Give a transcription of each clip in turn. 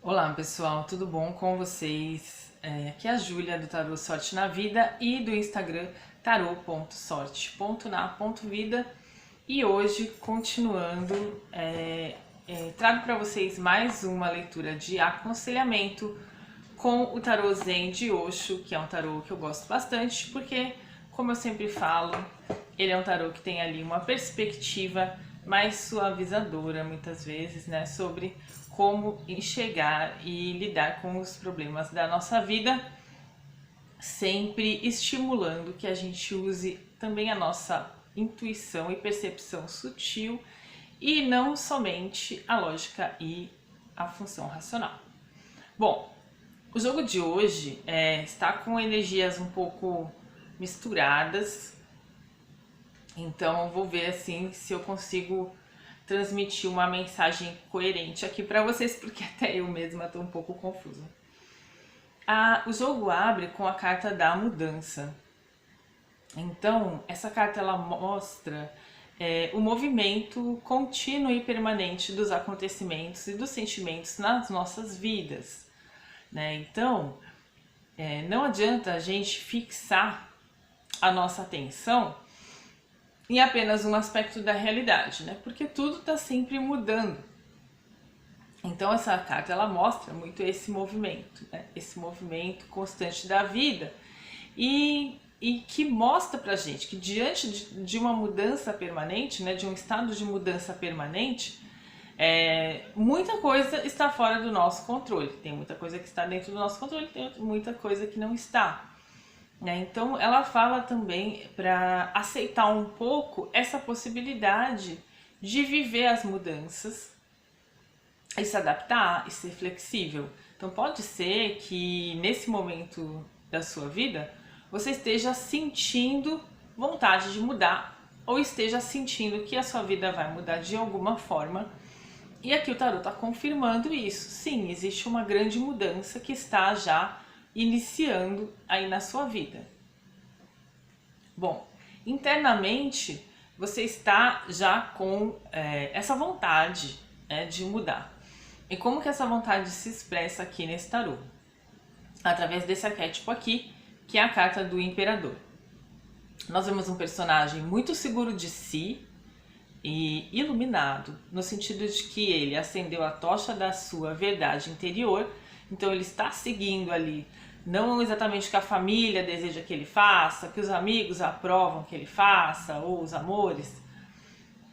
Olá pessoal, tudo bom com vocês? Aqui é a Júlia do Tarô Sorte na Vida e do Instagram tarô.sorte.na.vida. E hoje, continuando, trago para vocês mais uma leitura de aconselhamento com o tarô Zen de Osho, que é um tarô que eu gosto bastante, porque, como eu sempre falo, ele é um tarô que tem ali uma perspectiva mais suavizadora, muitas vezes, né, sobre como enxergar e lidar com os problemas da nossa vida, sempre estimulando que a gente use também a nossa intuição e percepção sutil e não somente a lógica e a função racional. Bom, o jogo de hoje está com energias um pouco misturadas, então eu vou ver assim se eu consigo transmitir uma mensagem coerente aqui para vocês, porque até eu mesma estou um pouco confusa. O jogo abre com a carta da mudança. Então, essa carta ela mostra o movimento contínuo e permanente dos acontecimentos e dos sentimentos nas nossas vidas, né? Então, não adianta a gente fixar a nossa atenção em apenas um aspecto da realidade, né? Porque tudo está sempre mudando. Então essa carta ela mostra muito esse movimento, né? Esse movimento constante da vida e que mostra pra gente que diante de uma mudança permanente, né? De um estado de mudança permanente, muita coisa está fora do nosso controle. Tem muita coisa que está dentro do nosso controle, tem muita coisa que não está. Então ela fala também para aceitar um pouco essa possibilidade de viver as mudanças e se adaptar e ser flexível. Então pode ser que nesse momento da sua vida você esteja sentindo vontade de mudar ou esteja sentindo que a sua vida vai mudar de alguma forma. E aqui o tarot está confirmando isso. Sim, existe uma grande mudança que está já iniciando aí na sua vida. Bom, internamente você está já com essa vontade de mudar. E como que essa vontade se expressa aqui nesse tarô? Através desse arquétipo aqui, que é a carta do Imperador. Nós vemos um personagem muito seguro de si e iluminado, no sentido de que ele acendeu a tocha da sua verdade interior, então ele está seguindo ali não exatamente o que a família deseja que ele faça, que os amigos aprovam que ele faça, ou os amores,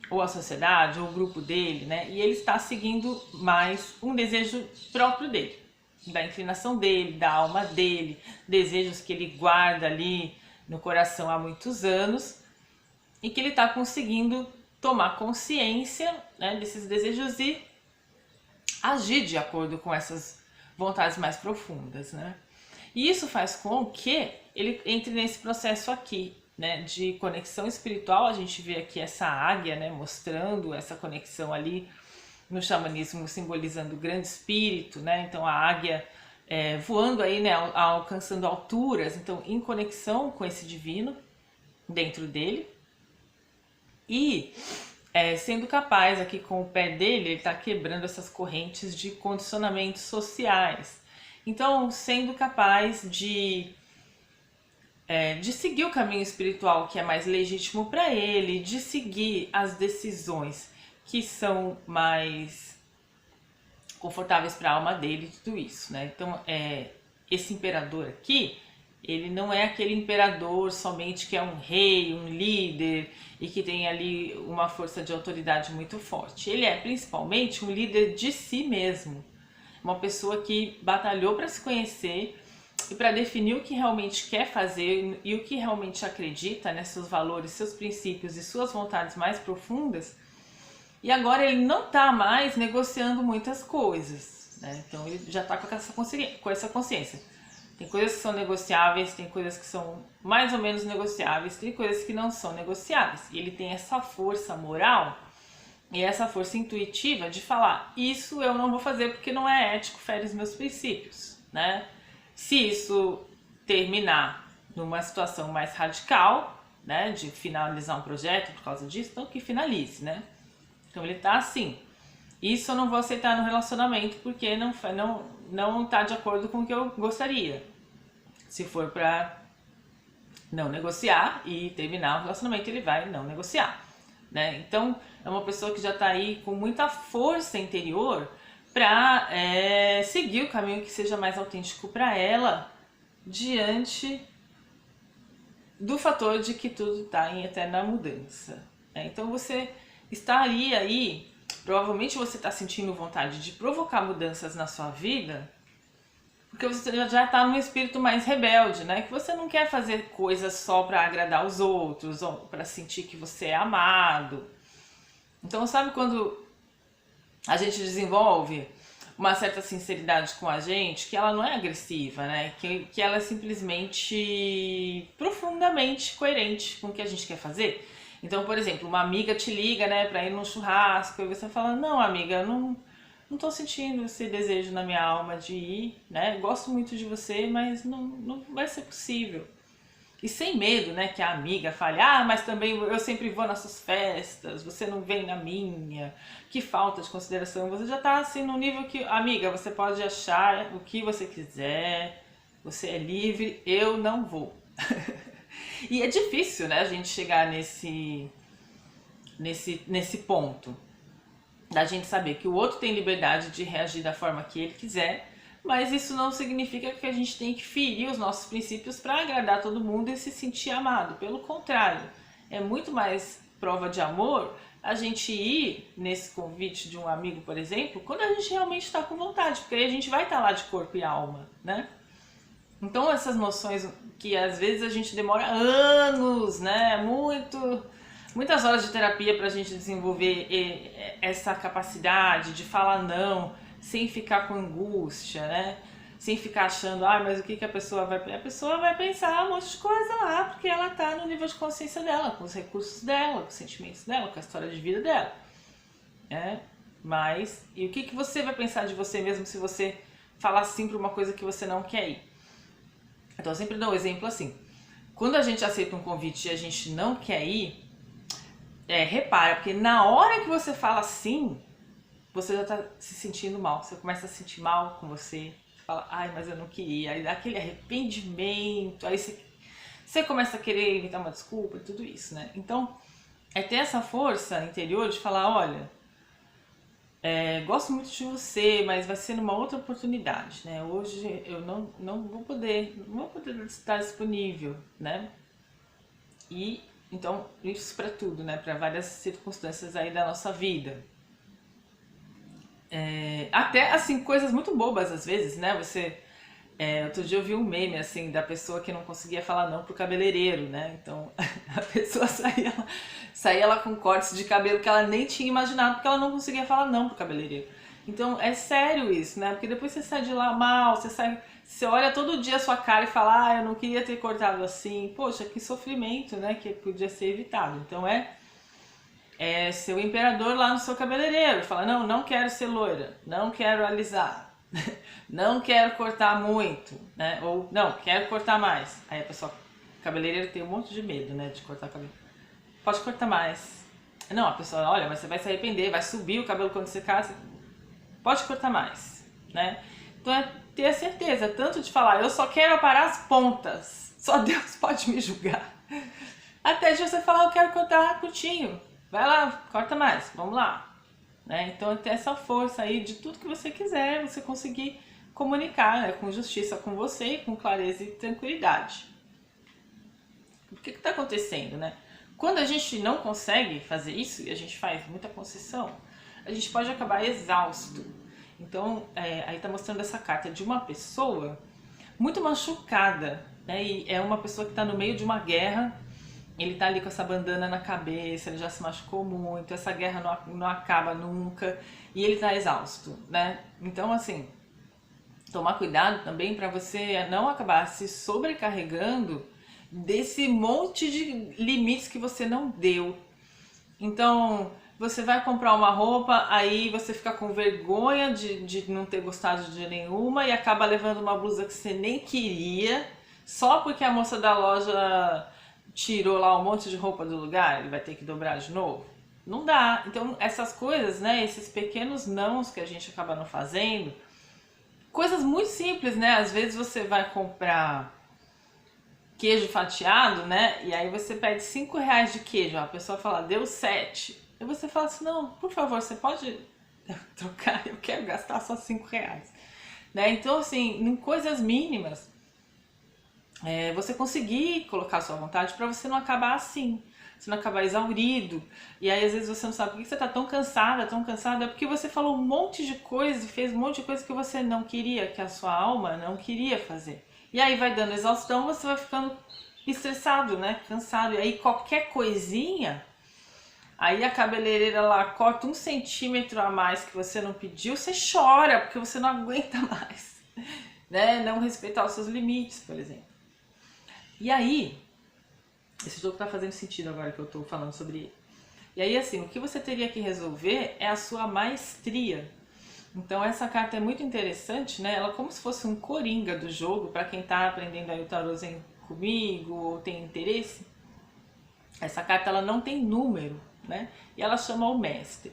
ou a sociedade, ou o grupo dele, né? E ele está seguindo mais um desejo próprio dele, da inclinação dele, da alma dele, desejos que ele guarda ali no coração há muitos anos e que ele está conseguindo tomar consciência, né, desses desejos e agir de acordo com essas vontades mais profundas, né? E isso faz com que ele entre nesse processo aqui, né, de conexão espiritual. A gente vê aqui essa águia, né, mostrando essa conexão ali no xamanismo, simbolizando o grande espírito, né? Então a águia voando aí, né, alcançando alturas, então em conexão com esse divino dentro dele e sendo capaz aqui com o pé dele, ele está quebrando essas correntes de condicionamentos sociais. Então, sendo capaz de seguir o caminho espiritual que é mais legítimo para ele, de seguir as decisões que são mais confortáveis para a alma dele, tudo isso, né? Então, esse imperador aqui, ele não é aquele imperador somente que é um rei, um líder e que tem ali uma força de autoridade muito forte. Ele é principalmente um líder de si mesmo. Uma pessoa que batalhou para se conhecer e para definir o que realmente quer fazer e o que realmente acredita, né, seus valores, seus princípios e suas vontades mais profundas. E agora ele não está mais negociando muitas coisas, né? Então ele já está com essa consciência. Tem coisas que são negociáveis, tem coisas que são mais ou menos negociáveis, tem coisas que não são negociáveis. E ele tem essa força moral e essa força intuitiva de falar: isso eu não vou fazer porque não é ético, fere os meus princípios, né? Se isso terminar numa situação mais radical, né, de finalizar um projeto por causa disso, então que finalize, né? Então ele tá assim. isso eu não vou aceitar no relacionamento porque não tá de acordo com o que eu gostaria. Se for pra não negociar e terminar o relacionamento, ele vai não negociar, né? Então, é uma pessoa que já tá aí com muita força interior pra seguir o caminho que seja mais autêntico pra ela, diante do fator de que tudo está em eterna mudança. Então você está aí, provavelmente você está sentindo vontade de provocar mudanças na sua vida, porque você já está num espírito mais rebelde, né? Que você não quer fazer coisas só para agradar os outros, ou para sentir que você é amado. Então sabe quando a gente desenvolve uma certa sinceridade com a gente, que ela não é agressiva, né? Que ela é simplesmente profundamente coerente com o que a gente quer fazer. Então, por exemplo, uma amiga te liga, né, pra ir num churrasco, e você fala, não, amiga, não tô sentindo esse desejo na minha alma de ir, né? Gosto muito de você, mas não vai ser possível. E sem medo, né, que a amiga fale, mas também eu sempre vou nas suas festas, você não vem na minha, que falta de consideração. Você já tá assim no nível que, amiga, você pode achar o que você quiser, você é livre, eu não vou. E é difícil, né, a gente chegar nesse ponto, da gente saber que o outro tem liberdade de reagir da forma que ele quiser, mas isso não significa que a gente tem que ferir os nossos princípios para agradar todo mundo e se sentir amado. Pelo contrário, é muito mais prova de amor a gente ir nesse convite de um amigo, por exemplo, quando a gente realmente está com vontade, porque aí a gente vai estar lá de corpo e alma, né? Então essas noções que às vezes a gente demora anos, né? Muitas horas de terapia para a gente desenvolver essa capacidade de falar não, sem ficar com angústia, né? Sem ficar achando, mas o que a pessoa vai pensar? A pessoa vai pensar um monte de coisa lá, porque ela tá no nível de consciência dela, com os recursos dela, com os sentimentos dela, com a história de vida dela. Mas, e o que você vai pensar de você mesmo se você falar sim para uma coisa que você não quer ir? Então eu sempre dou um exemplo assim, quando a gente aceita um convite e a gente não quer ir, repara, porque na hora que você fala sim, você já tá se sentindo mal, você começa a se sentir mal com você fala, mas eu não queria, aí dá aquele arrependimento, aí você começa a querer inventar uma desculpa e tudo isso, né? Então, é ter essa força interior de falar, olha, gosto muito de você, mas vai ser numa outra oportunidade, né? Hoje eu não vou poder estar disponível, né? E, então, isso para tudo, né? Para várias circunstâncias aí da nossa vida. Até, assim, coisas muito bobas às vezes, né? Outro dia eu vi um meme, assim, da pessoa que não conseguia falar não pro cabeleireiro, né? Então, a pessoa saía lá com cortes de cabelo que ela nem tinha imaginado, porque ela não conseguia falar não pro cabeleireiro. Então, é sério isso, né? Porque depois você sai de lá mal, você olha todo dia a sua cara e fala, eu não queria ter cortado assim. Poxa, que sofrimento, né? Que podia ser evitado. Então, ser o imperador lá no seu cabeleireiro, fala, não quero ser loira, não quero alisar, não quero cortar muito, né? Ou, não, quero cortar mais. Aí a pessoa, o cabeleireiro tem um monte de medo, né, de cortar o cabelo. Pode cortar mais. Não, a pessoa, olha, mas você vai se arrepender, vai subir o cabelo quando você casa. Pode cortar mais, né? Então é ter a certeza, tanto de falar, eu só quero aparar as pontas, só Deus pode me julgar. Até de você falar, eu quero cortar curtinho. Vai lá, corta mais, vamos lá. Né? Então é ter essa força aí de tudo que você quiser, você conseguir comunicar, né, com justiça com você, com clareza e tranquilidade. O que está acontecendo, né? Quando a gente não consegue fazer isso, e a gente faz muita concessão, a gente pode acabar exausto. Então, aí está mostrando essa carta de uma pessoa muito machucada, né? E é uma pessoa que está no meio de uma guerra. Ele tá ali com essa bandana na cabeça, ele já se machucou muito, essa guerra não acaba nunca e ele tá exausto, né? Então, assim, tomar cuidado também para você não acabar se sobrecarregando desse monte de limites que você não deu. Então, você vai comprar uma roupa, aí você fica com vergonha de não ter gostado de nenhuma e acaba levando uma blusa que você nem queria, só porque a moça da loja tirou lá um monte de roupa do lugar, ele vai ter que dobrar de novo. Não dá. Então, essas coisas, né, esses pequenos nãos que a gente acaba não fazendo, coisas muito simples, né? Às vezes você vai comprar queijo fatiado, né? E aí você pede R$ 5 de queijo, a pessoa fala, deu 7. E você fala assim, não, por favor, você pode trocar, eu quero gastar só R$ 5. Né? Então, assim, em coisas mínimas, você conseguir colocar a sua vontade para você não acabar assim, você não acabar exaurido. E aí, às vezes, você não sabe por que você tá tão cansada, é porque você falou um monte de coisa e fez um monte de coisa que você não queria, que a sua alma não queria fazer. E aí vai dando exaustão, você vai ficando estressado, né? Cansado. E aí qualquer coisinha, aí a cabeleireira lá corta 1 centímetro a mais que você não pediu, você chora, porque você não aguenta mais, né? Não respeitar os seus limites, por exemplo. E aí, esse jogo tá fazendo sentido agora que eu tô falando sobre ele. E aí, assim, o que você teria que resolver é a sua maestria. Então essa carta é muito interessante, né? Ela é como se fosse um coringa do jogo, para quem tá aprendendo aí o tarô Zen comigo ou tem interesse. Essa carta ela não tem número, né? E ela chama o mestre.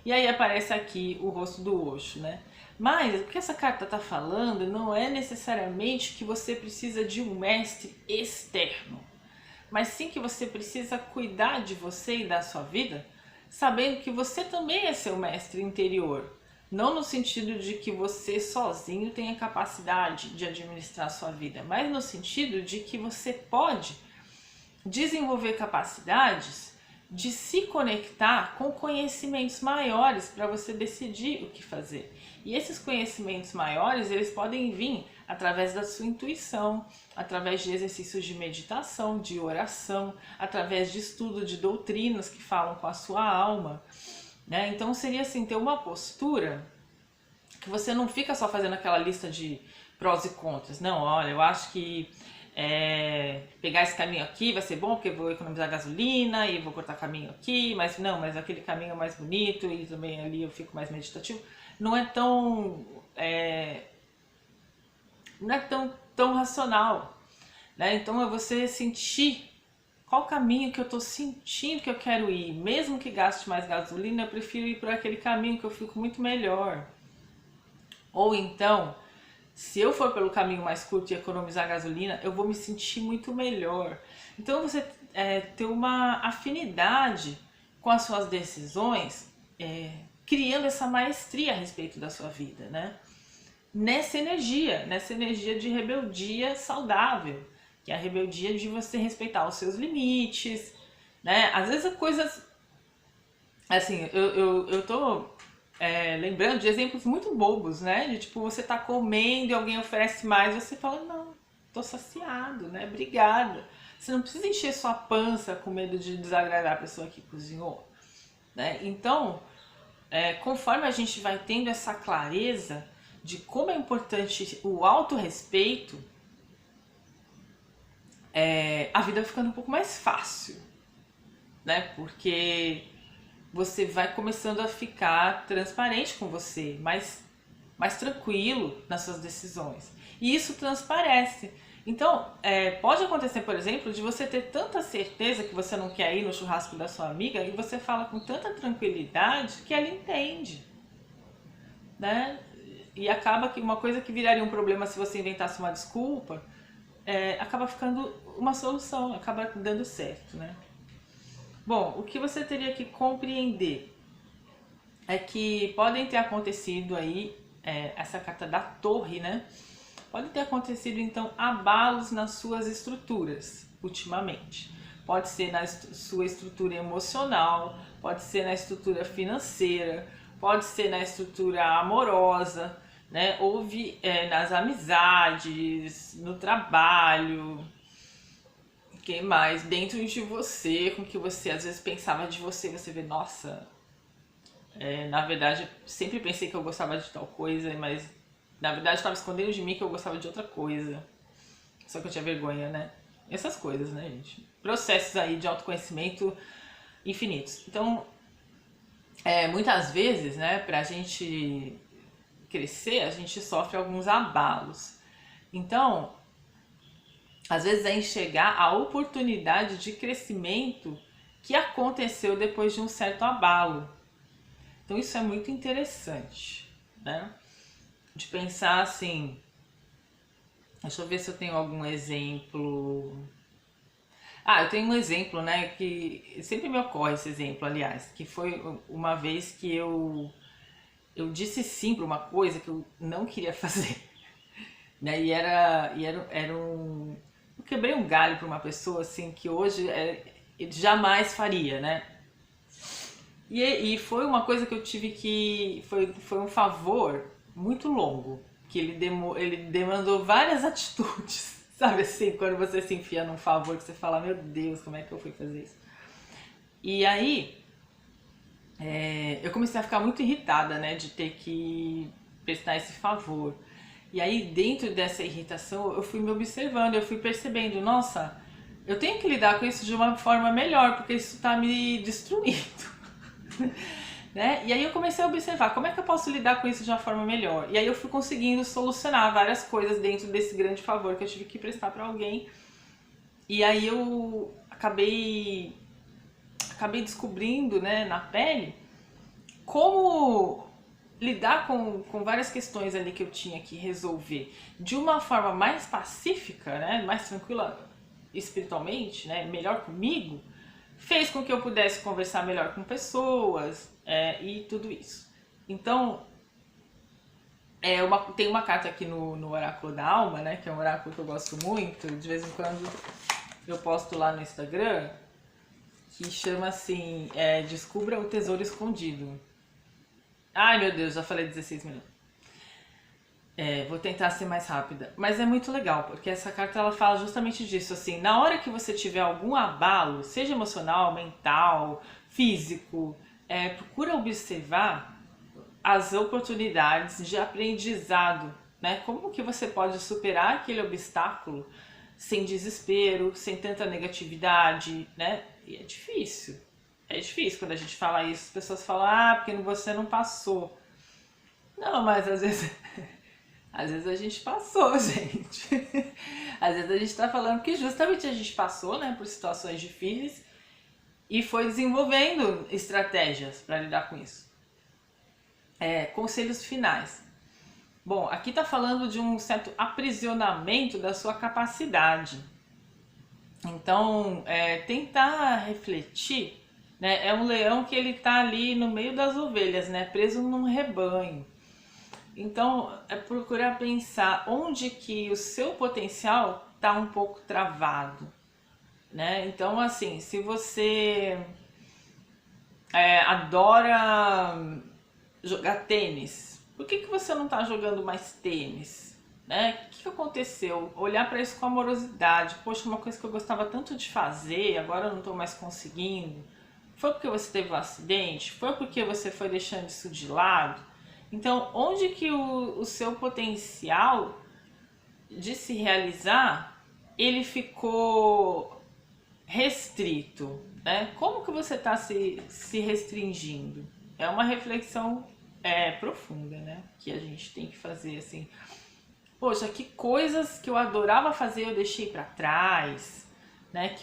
E aí aparece aqui o rosto do Osho, né? Mas o que essa carta está falando não é necessariamente que você precisa de um mestre externo, mas sim que você precisa cuidar de você e da sua vida, sabendo que você também é seu mestre interior. Não no sentido de que você sozinho tem a capacidade de administrar a sua vida, mas no sentido de que você pode desenvolver capacidades de se conectar com conhecimentos maiores para você decidir o que fazer. E esses conhecimentos maiores, eles podem vir através da sua intuição, através de exercícios de meditação, de oração, através de estudo de doutrinas que falam com a sua alma, né? Então seria assim, ter uma postura que você não fica só fazendo aquela lista de prós e contras. Não, olha, eu acho que pegar esse caminho aqui vai ser bom porque eu vou economizar gasolina e vou cortar caminho aqui, mas não, mas aquele caminho é mais bonito e também ali eu fico mais meditativo. Não é tão racional, né? Então é você sentir qual caminho que eu tô sentindo que eu quero ir. Mesmo que gaste mais gasolina, eu prefiro ir por aquele caminho que eu fico muito melhor. Ou então, se eu for pelo caminho mais curto e economizar gasolina, eu vou me sentir muito melhor. Então você ter uma afinidade com as suas decisões, criando essa maestria a respeito da sua vida, né? Nessa energia de rebeldia saudável, que é a rebeldia de você respeitar os seus limites, né? Às vezes coisas, assim, eu tô lembrando de exemplos muito bobos, né? De tipo, você tá comendo e alguém oferece mais, você fala, não, tô saciado, né? Obrigada. Você não precisa encher sua pança com medo de desagradar a pessoa que cozinhou, né? Então, conforme a gente vai tendo essa clareza de como é importante o autorrespeito, a vida vai ficando um pouco mais fácil, né? Porque você vai começando a ficar transparente com você, mais tranquilo nas suas decisões. E isso transparece. Então, pode acontecer, por exemplo, de você ter tanta certeza que você não quer ir no churrasco da sua amiga e você fala com tanta tranquilidade que ela entende, né? E acaba que uma coisa que viraria um problema se você inventasse uma desculpa, acaba ficando uma solução, acaba dando certo, né? Bom, o que você teria que compreender é que podem ter acontecido aí, essa carta da torre, né? Pode ter acontecido, então, abalos nas suas estruturas, ultimamente. Pode ser na sua estrutura emocional, pode ser na estrutura financeira, pode ser na estrutura amorosa, né? Houve nas amizades, no trabalho, que mais? Dentro de você, com que você às vezes pensava de você, você vê, nossa, na verdade sempre pensei que eu gostava de tal coisa, mas na verdade estava escondendo de mim que eu gostava de outra coisa, só que eu tinha vergonha, né? Essas coisas, né, gente? Processos aí de autoconhecimento infinitos. Então, muitas vezes, né, pra gente crescer, a gente sofre alguns abalos. Então, às vezes é enxergar a oportunidade de crescimento que aconteceu depois de um certo abalo. Então isso é muito interessante, né? De pensar assim, deixa eu ver se eu tenho algum exemplo. Ah, eu tenho um exemplo, né, que sempre me ocorre esse exemplo, aliás, que foi uma vez que eu disse sim para uma coisa que eu não queria fazer, né? Eu quebrei um galho para uma pessoa assim que hoje eu jamais faria, né? E foi uma coisa que eu tive que foi um favor muito longo, que ele demandou várias atitudes. Sabe assim, quando você se enfia num favor que você fala, meu Deus, como é que eu fui fazer isso? E aí, eu comecei a ficar muito irritada, né, de ter que prestar esse favor. E aí, dentro dessa irritação, eu fui me observando, eu fui percebendo, nossa, eu tenho que lidar com isso de uma forma melhor, porque isso tá me destruindo. Né? E aí eu comecei a observar como é que eu posso lidar com isso de uma forma melhor. E aí eu fui conseguindo solucionar várias coisas dentro desse grande favor que eu tive que prestar para alguém. E aí eu acabei descobrindo, né, na pele, como lidar com várias questões ali que eu tinha que resolver de uma forma mais pacífica, né, mais tranquila espiritualmente, né, melhor comigo, fez com que eu pudesse conversar melhor com pessoas e tudo isso. Então, tem uma carta aqui no Oráculo da Alma, né, que é um oráculo que eu gosto muito, de vez em quando eu posto lá no Instagram, que chama assim, Descubra o Tesouro Escondido. Ai meu Deus, já falei 16 minutos. Vou tentar ser mais rápida, mas é muito legal, porque essa carta ela fala justamente disso, assim, na hora que você tiver algum abalo, seja emocional, mental, físico, procura observar as oportunidades de aprendizado, né? Como que você pode superar aquele obstáculo sem desespero, sem tanta negatividade, né? E é difícil. É difícil quando a gente fala isso, as pessoas falam, porque você não passou. Não, mas às vezes às vezes a gente passou, gente. Às vezes a gente tá falando que justamente a gente passou, né, por situações difíceis e foi desenvolvendo estratégias para lidar com isso. Conselhos finais. Bom, aqui tá falando de um certo aprisionamento da sua capacidade. Então, tentar refletir, né? É um leão que ele tá ali no meio das ovelhas, né? Preso num rebanho. Então, procurar pensar onde que o seu potencial está um pouco travado, né? Então, assim, se você adora jogar tênis, por que você não está jogando mais tênis? Né? O que aconteceu? Olhar para isso com amorosidade. Poxa, uma coisa que eu gostava tanto de fazer, agora eu não estou mais conseguindo. Foi porque você teve um acidente? Foi porque você foi deixando isso de lado? Então, onde que o seu potencial de se realizar, ele ficou restrito, né? Como que você está se restringindo? É uma reflexão profunda, né? Que a gente tem que fazer, assim. Poxa, que coisas que eu adorava fazer eu deixei para trás, né?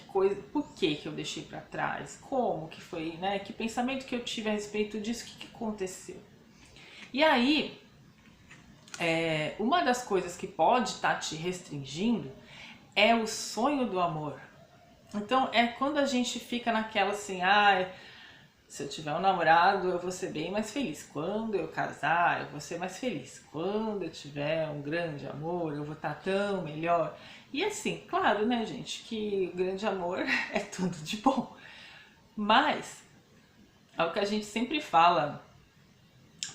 Por que eu deixei para trás? Como que foi, né? Que pensamento que eu tive a respeito disso? O que aconteceu? E aí, uma das coisas que pode estar te restringindo é o sonho do amor. Então, é quando a gente fica naquela assim, se eu tiver um namorado, eu vou ser bem mais feliz. Quando eu casar, eu vou ser mais feliz. Quando eu tiver um grande amor, eu vou estar tão melhor. E assim, claro, né, gente, que o grande amor é tudo de bom. Mas, é o que a gente sempre fala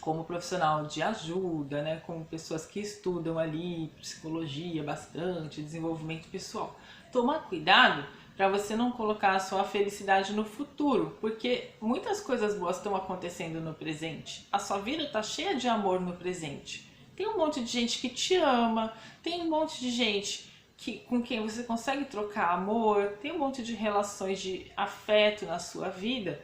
como profissional de ajuda, né, como pessoas que estudam ali psicologia bastante, desenvolvimento pessoal. Tomar cuidado para você não colocar a sua felicidade no futuro, porque muitas coisas boas estão acontecendo no presente. A sua vida está cheia de amor no presente. Tem um monte de gente que te ama, tem um monte de gente com quem você consegue trocar amor, tem um monte de relações de afeto na sua vida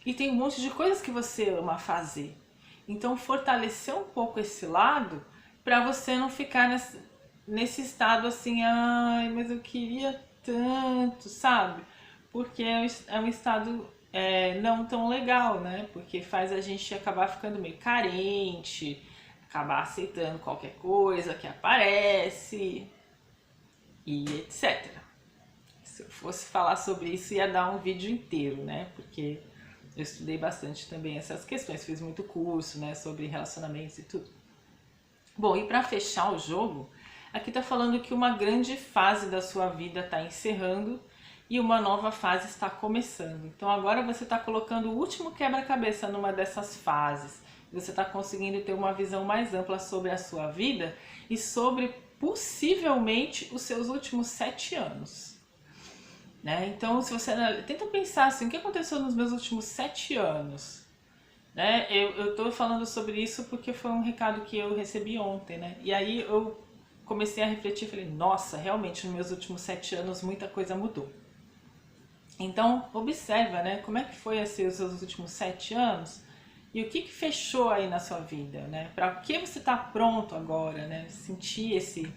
e tem um monte de coisas que você ama fazer. Então, fortalecer um pouco esse lado para você não ficar nesse estado assim, mas eu queria tanto, sabe? porque é um estado não tão legal, né? Porque faz a gente acabar ficando meio carente, acabar aceitando qualquer coisa que aparece e etc. Se eu fosse falar sobre isso, ia dar um vídeo inteiro, né? Porque eu estudei bastante também essas questões, fiz muito curso, né, sobre relacionamentos e tudo. Bom, e para fechar o jogo, aqui tá falando que uma grande fase da sua vida está encerrando e uma nova fase está começando. Então agora você está colocando o último quebra-cabeça numa dessas fases. Você está conseguindo ter uma visão mais ampla sobre a sua vida e sobre possivelmente os seus últimos 7 anos. Né? Então, se você tenta pensar assim, o que aconteceu nos meus últimos 7 anos? Né? Eu tô falando sobre isso porque foi um recado que eu recebi ontem, né? E aí eu comecei a refletir e falei, nossa, realmente nos meus últimos 7 anos muita coisa mudou. Então, observa, né? Como é que foi assim, os seus últimos 7 anos e o que fechou aí na sua vida, né? Para que você está pronto agora, né? Sentir esse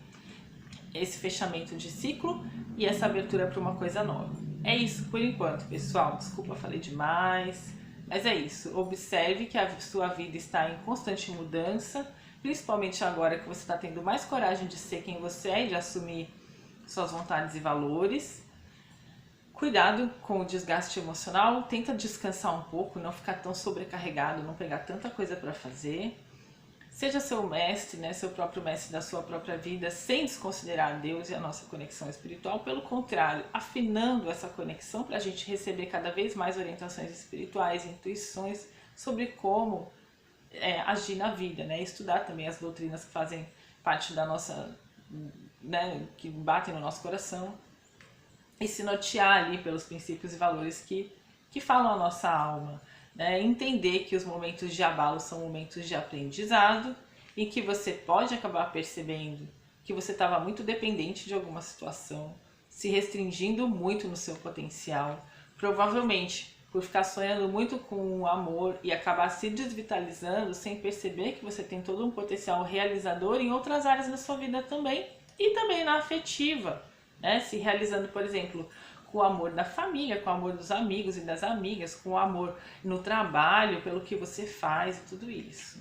fechamento de ciclo e essa abertura para uma coisa nova. É isso por enquanto, pessoal. Desculpa, falei demais. Mas é isso. Observe que a sua vida está em constante mudança, principalmente agora que você está tendo mais coragem de ser quem você é e de assumir suas vontades e valores. Cuidado com o desgaste emocional. Tenta descansar um pouco, não ficar tão sobrecarregado, não pegar tanta coisa para fazer. Seja seu mestre, né, seu próprio mestre da sua própria vida, sem desconsiderar Deus e a nossa conexão espiritual. Pelo contrário, afinando essa conexão para a gente receber cada vez mais orientações espirituais, intuições sobre como agir na vida, né? Estudar também as doutrinas que fazem parte da nossa, né, que batem no nosso coração e se nortear ali pelos princípios e valores que falam a nossa alma. Né? Entender que os momentos de abalo são momentos de aprendizado e que você pode acabar percebendo que você estava muito dependente de alguma situação, se restringindo muito no seu potencial, provavelmente por ficar sonhando muito com o amor e acabar se desvitalizando sem perceber que você tem todo um potencial realizador em outras áreas da sua vida também e também na afetiva, né? Se realizando, por exemplo, com o amor da família, com o amor dos amigos e das amigas, com o amor no trabalho, pelo que você faz e tudo isso.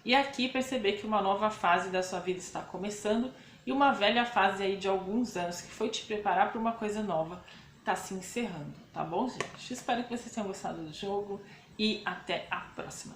E aqui perceber que uma nova fase da sua vida está começando e uma velha fase aí de alguns anos que foi te preparar para uma coisa nova está se encerrando, tá bom, gente? Espero que vocês tenham gostado do jogo e até a próxima!